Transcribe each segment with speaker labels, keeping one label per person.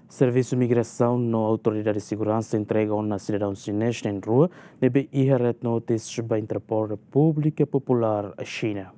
Speaker 1: Servisu Migrasaun no Autoridade Seguransa entrega uma sidadaun xinés na rua, deve ir red notice da INTERPOL Repúblika Populár China.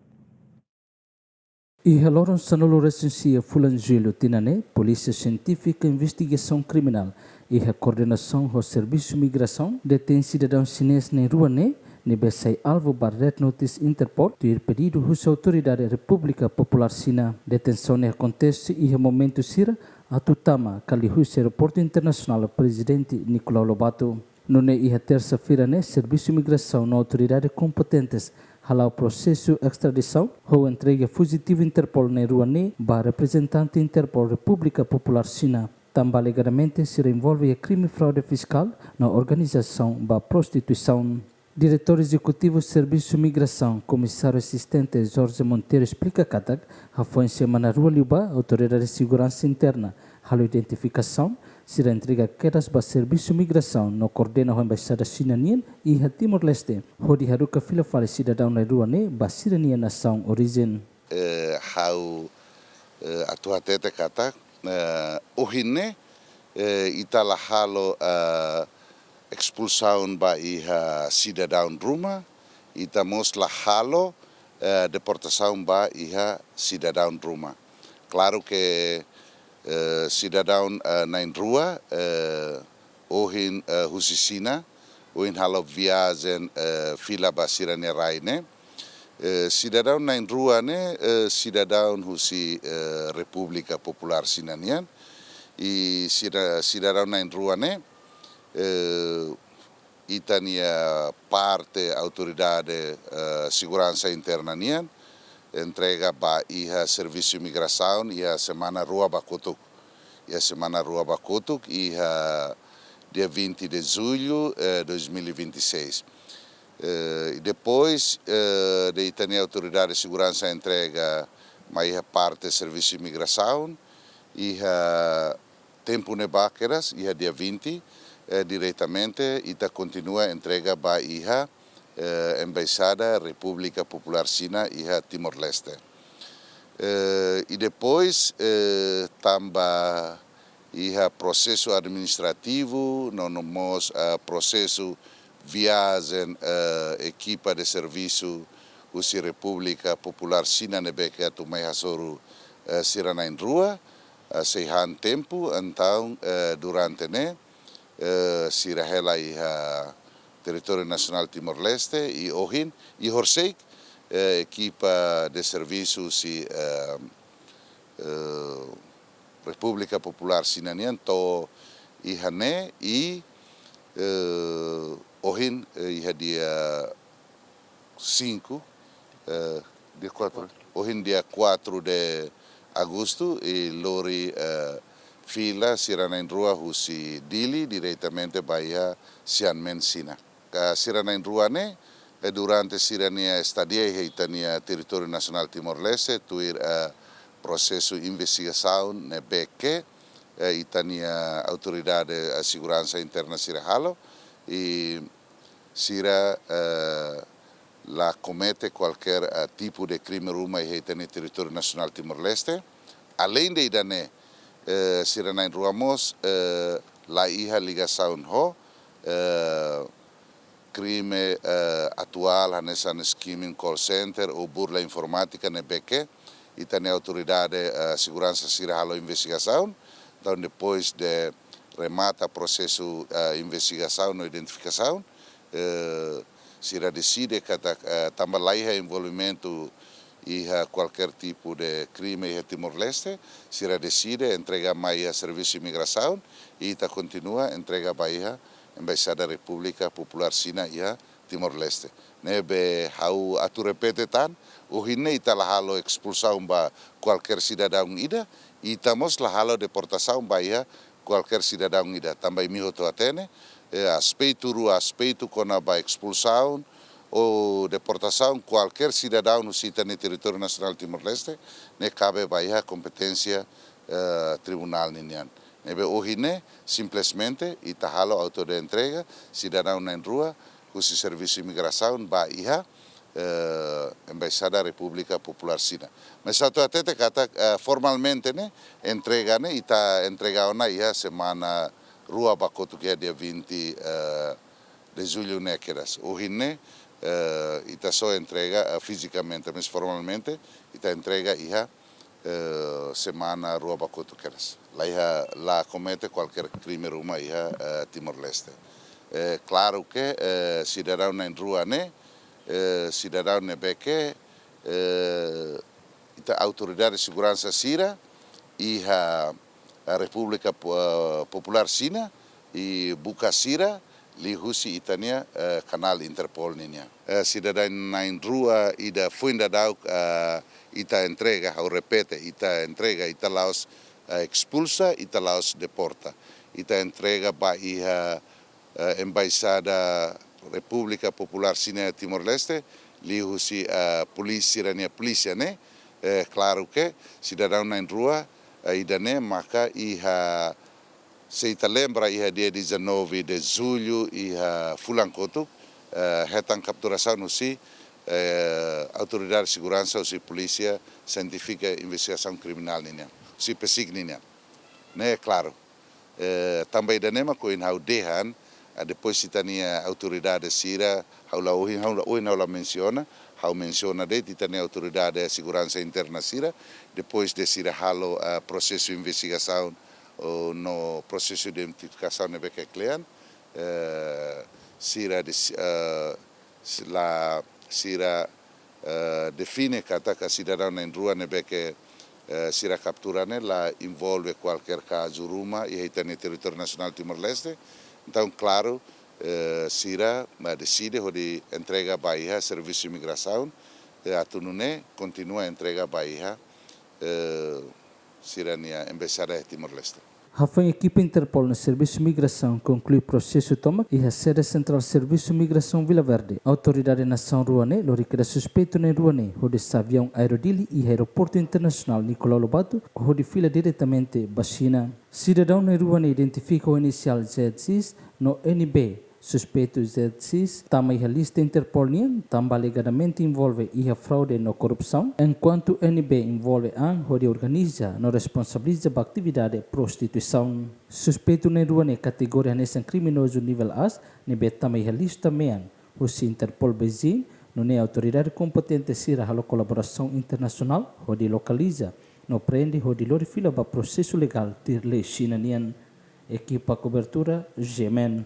Speaker 2: E haloron sa nolo resensia Fulan Julho tinane, Polícia Científica Investigação Criminal e a coordenação do Servisu Migrasaun detém cidadão chinês na rua nebe sai alvo bar red notice Interpol do ir pedido da Autoridade Repúblika Populár China. Detenção acontece e momento sira a tutama kali o aeroporto internacional presidente Nicolau Lobato. Nune e a terça-feira Servisu Migrasaun na autoridade competentes halau processo extradição ou entrega fugitivo Interpol na rua ba representante Interpol Repúblika Populár China. Também alegadamente se envolve a crime fraude fiscal na organização ba prostituição. Diretor Executivo Servisu Migrasaun, Comissário Assistente Jorge Monteiro explica que a foi semana rua liba Autoridade Segurança Interna, a identificação será entrega quedas para Servisu Migrasaun no coordena a Embaixada China e a Timor-Leste, onde haruka fila fala cidadão na rua ba sirania nação origem.
Speaker 3: Hau atuatete kata ohine itala halo expulsaun ba iha sidadaun rumah, itamos la halo deportasaun ba iha sidadaun rumah. Claro que sidadaun nain rua ohin husisina, ohin halo viajen fila ba sirania raine. Sidadaun nain rua sidadaun husi Repúblika Populár China e sidadaun nain rua itania parte Autoridade Segurança Interna entrega ba iha Servisu Migrasaun iha semana rua bakutuk. Iha semana rua bakutuk iha dia 20 de julho de 2026. E depois de itania Autoridade Segurança entrega ma iha parte Servisu Migrasaun iha tempo nebaqueras iha dia 20 diretamente ita continua entrega ba iha Embaixada Repúblika Populár China iha Timor-Leste. E depois tamba iha processo administrativo, nomos processo viagem equipa de serviço usi Repúblika Populár China nebeke atu mai hasoru sirana em rua, seihan tempo, então durante sira hela iha Território Nacional Timor-Leste e ohin e horseik equipa de serviço si Repúblika Populár China to ihane e ohin iha dia 5 dia 4 ohin dia 4 de agosto e lori fila sirana em rua husi dili diretamente baia sianmen China. Sirana em rua durante sirania estadia e itania Território Nacional Timor-Leste tuir processo investigação nebeke itania Autoridade Segurança Interna sira halo e sira la comete qualquer tipo de crime ruma e itania Território Nacional Timor-Leste. Além de idane sirana em ruamos la iha ligasaun ho crime atual nessa skimming call center ou burla informática nebeke itania Autoridade Segurança sira halo investigação então depois de remata processo investigação ou identificação sira decide kata tambah laiha envolvimento e qualquer tipo de crime em Timor-Leste, sira decide entregar mais a Servisu Migrasaun e ita continua entrega para a Embaixada Repúblika Populár China e Timor-Leste. Nebe hau atu repete tan, o hine ita lahalo expulsaun ba qualquer cidadão ida, e itamos lahalo deportação ba qualquer cidadão ida. Também miho to atene, aspeitu kona ba expulsaun ou deportação qualquer cidadão no sítio no território nacional Timor-Leste, ne cabe a competência tribunal ninian. Nebe ohine simplesmente itahalo auto de entrega cidadão na rua, o Servisu Migrasaun ba iha Embaixada Repúblika Populár China. Mas satu até kata formalmente né, entrega né, ita entrega na ia semana rua bakotu que é dia 20 de julho nekeras. Hoje né, ita só entrega fisicamente, mas formalmente ita entrega ia semana rua bakotu keras. Lá comete qualquer crime ruma ia Timor-Leste. Claro que cidadão na rua né, cidadão nebeke a Autoridade Seguransa Sira e a República Popular China e buka Sira li husi itania canal Interpol ninya. Cidadão na rua ida fuinda dau ita entrega, ao repete, ita entrega, ita laos expulsa, ita laos deporta. Ita entrega ba iha Embaixada República Popular China Timor-Leste, li husi polícia né? Claro que cidadão na rua ida né, maka iha se ita lembra iha dia 19 de julho iha fulankotu hetang capturação usi Autoridade Segurança usi Polícia Científica Investigação Criminal ninya, usi pesig ninya. Né, claro. Também ida né, mako in hau dehan depois se tania autoridade sira haula menciona de tania autoridade segurança interna sira depois de sira halo processo de investigação no processo de identificação nebe que client sira sira define kata que cidadão na rua nebe que sira captura né lá envolve qualquer caso ruma e tania território nacional Timor-Leste. Então, claro, Sira decide de entrega Bahia Servisu Migrasaun, a Tunune continua a entrega Bahia Sira nia Embaixada de Timor-Leste.
Speaker 2: A equipe Interpol no Serviço Migração conclui o processo toma e a sede central Serviço Migração Vila Verde. A Autoridade Nação Ruane, lorica suspeito na Ruane, onde avião aerodili e aeroporto internacional Nicolau Lobato, onde fila diretamente China. Cidadão na Ruane identifica o inicial Z6 no NB. Suspeito Z6 também a lista Interpol também alegadamente envolve a fraude na corrupção, enquanto NB envolve onde organiza no responsabiliza a atividade de prostituição. Suspeito na Ruane categoria nesse criminoso nível A, NB também a lista mean, o Interpol Beijing, não é autoridade competente sira a colaboração internacional, onde localiza, no prende, onde lorifila para processo legal de lei China. Equipa cobertura Gemen.